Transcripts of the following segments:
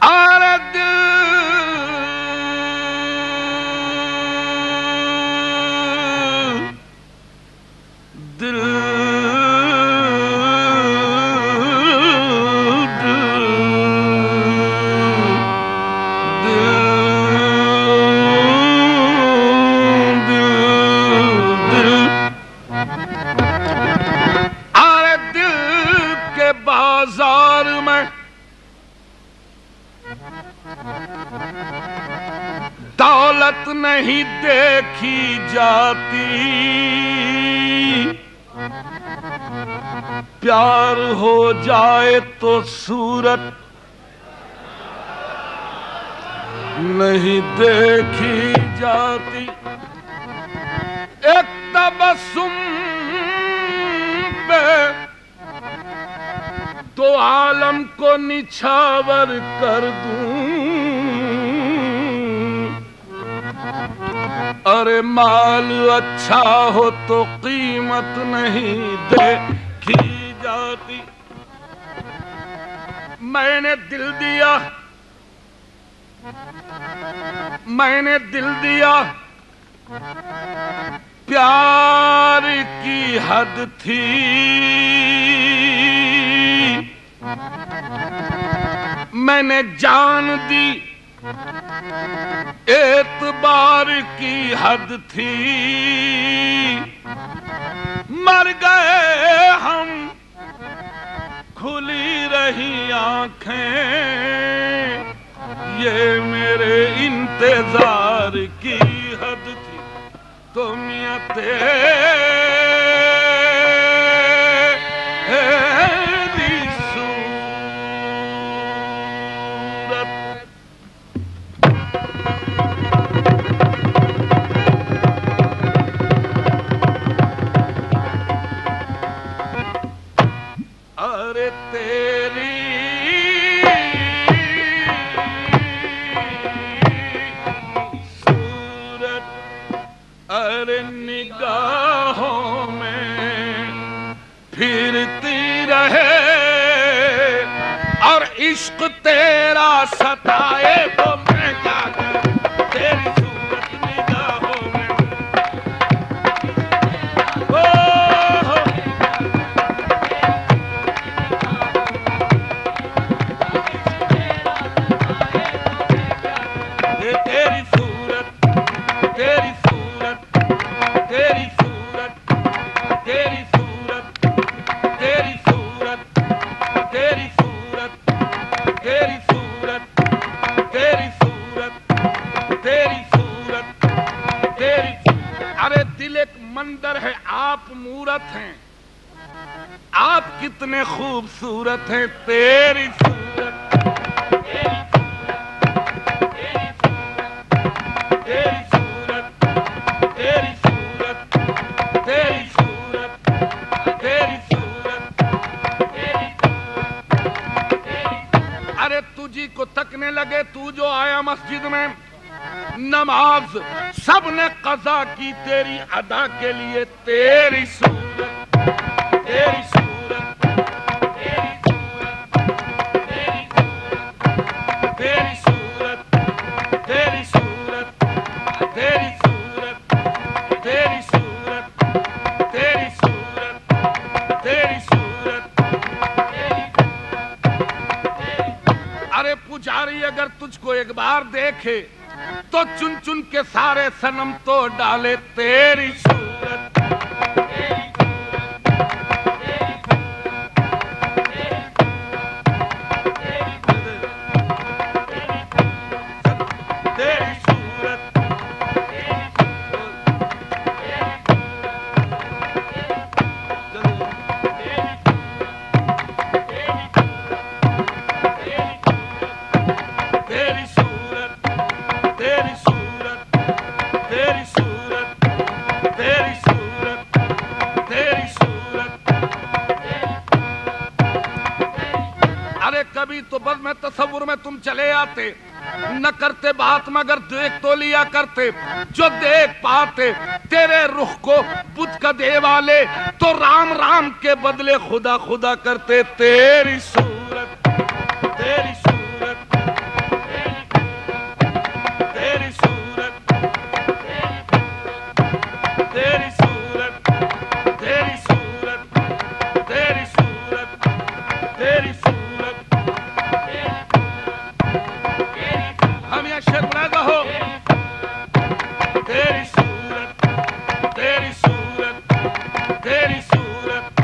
اور دل بازار میں دولت نہیں دیکھی جاتی، پیار ہو جائے تو صورت نہیں دیکھی جاتی، ایک تبسم پہ تو عالم کو نچھاور کر دوں، ارے مال اچھا ہو تو قیمت نہیں دیکھی جاتی، میں نے دل دیا، میں نے دل دیا، پیار کی حد تھی، میں نے جان دی، اعتبار کی حد تھی، مر گئے ہم، کھلی رہی آنکھیں، یہ میرے انتظار کی حد تھی، تم یا نگاہوں میں پھرتی رہے اور عشق تیرا ستائے تو میں کیا کروں، تیری صورت نگاہوں میں تیری صورت، تیری صورت، تیری صورت، تیری صورت، تیری صورت، تیری صورت، تیری صورت، تیری صورت، تیری صورت، تیری، ارے دل ایک مندر ہے، آپ مورت ہیں، آپ کتنے خوبصورت ہیں، تیری صورت، تجھی کو تکنے لگے، تو جو آیا مسجد میں، نماز سب نے قضا کی تیری ادا کے لیے، تیری صورت، تیری صورت، تیری صورت، تیری صورت، تیری صورت، تیری صورت، تیری صورت، تیری صورت، ارے پجاری اگر تجھ کو ایک بار دیکھے تو چن چن کے سارے صنم توڑ ڈالے، تیری صورت، کبھی تو بس میں تصور میں تم چلے آتے، نہ کرتے بات مگر دیکھ تو لیا کرتے، جو دیکھ پاتے تیرے رخ کو بدھ کا دے والے تو رام رام کے بدلے خدا خدا کرتے، تیری صورت تیری صورت تیری صورت تیری صورت تیری صورت تیری صورت تیری صورت ہم یہ شعر بنا گا تیری صورت تیری صورت تیری صورت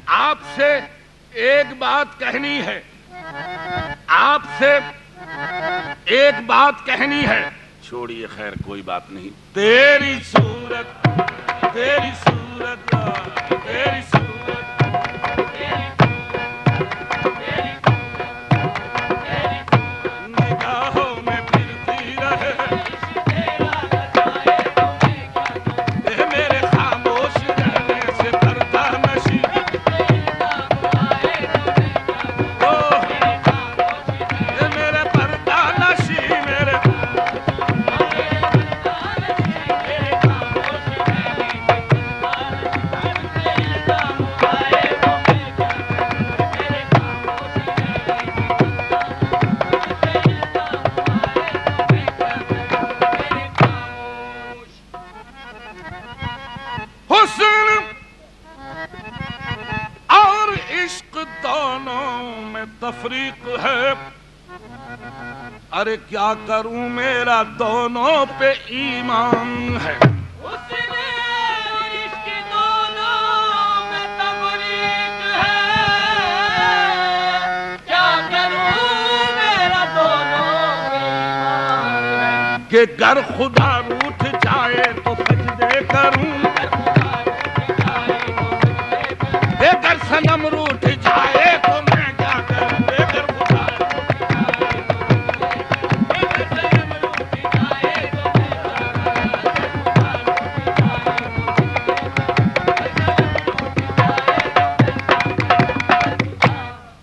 آپ سے ایک بات کہنی ہے آپ سے ایک بات کہنی ہے چھوڑیے خیر کوئی بات نہیں تیری صورت تیری صورت تیری صورت نگاہوں میں پھرتی رہے میرے خاموش رہنے سے پردہ نشی میرے پردہ نشی میرے حسن اور عشق دونوں میں تفریق ہے ارے کیا کروں میرا دونوں پہ ایمان ہے حسن اور عشق دونوں میں تفریق ہے کیا کروں میرا دونوں پہ ایمان ہے کہ گر خدا روٹھ جائے تو سجدے کروں گر صنم روٹھ جائے تو میں کیا کروں گر خدا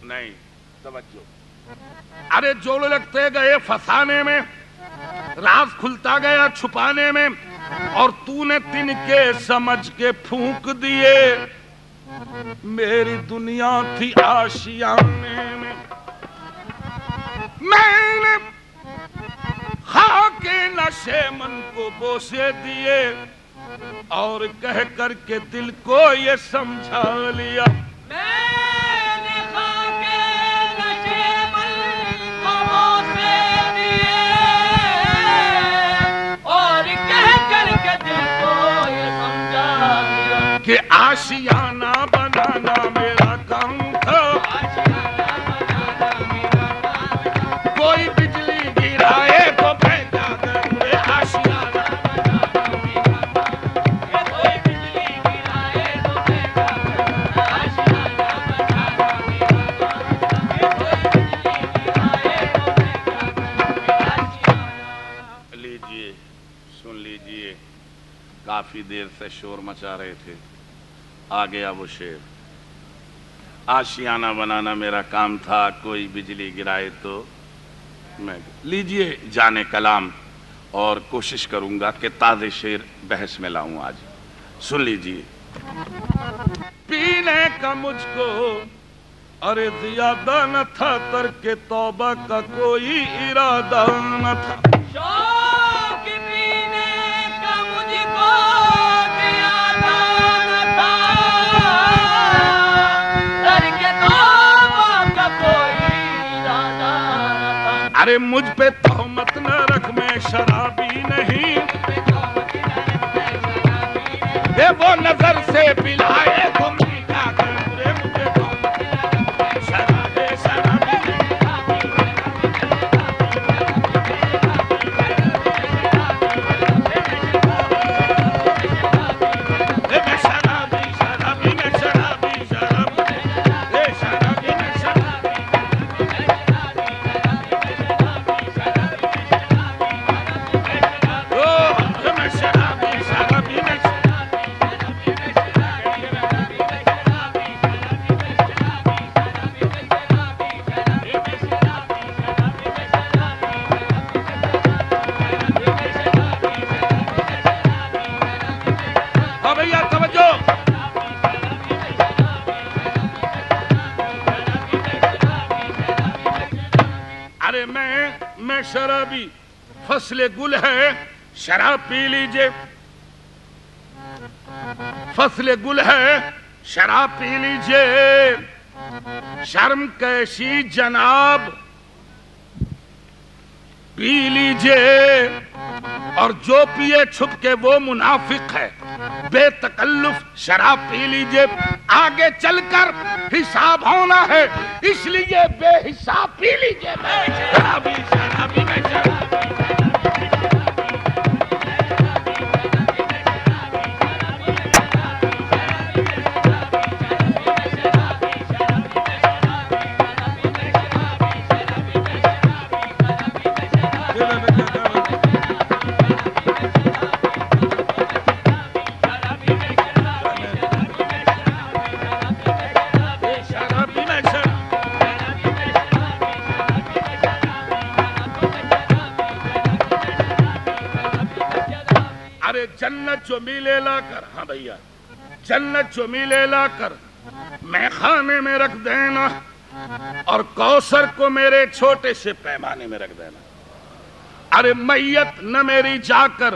نہیں توجہ ارے جوڑ لگتے گئے فسانے میں راز کھلتا گیا چھپانے میں اور تو نے تنکے سمجھ کے پھونک دیے میری دنیا تھی آشیانے میں نے خاک نشے من کو بوسے دیے اور کہہ کر کے دل کو یہ سمجھا لیا میں نے خاک نشے من کو بوسے دیے اور کہہ کر کے دل کو یہ سمجھا دیا کہ آشیانہ بنانا میرا کام تھا کوئی بجلی گرائے تو میں کیا کروں آشیانہ کوئی بجلی گرائے تو میں کیا کروں لیجئے سن لیجئے کافی دیر سے شور مچا رہے تھے آ گیا وہ شعر آشیانہ بنانا میرا کام تھا کوئی بجلی گرائے تو میں لیجئے جانے کلام اور کوشش کروں گا کہ تازے شعر بحث میں لاؤں آج سن لیجئے پینے کا مجھ کو ارے زیادہ نہ تھا ترک توبہ کا کوئی ارادہ نہ تھا شوق پینے کا مجھ کو زیادہ نہ تھا ترک توبہ کا کوئی ارادہ نہ تھا ارے مجھ پہ تہمت نہ رکھ میں شرابی نہیں اے وہ نظر سے پلائے تو میں کیا کروں رے مجھے تہمت نہ رکھ شرابی ارے میں شرابی، فصل گل ہے شراب پی لیجئے، فصل گل ہے شراب پی لیجئے، شرم کیسی جناب پی لیجئے، اور جو پیے چھپ کے وہ منافق ہے، بے تکلف شراب پی لیجئے، آگے چل کر حساب ہونا ہے اس لیے بے حساب پی لیجئے۔ میں شرابی شرابی میں شرابی، جنت جو ملے لا کر، ہاں بھیا، جنت جو ملے لا کر میں خانے میں رکھ دینا، اور کوثر کو میرے چھوٹے سے پیمانے میں رکھ دینا۔ ارے میت نہ میری جا کر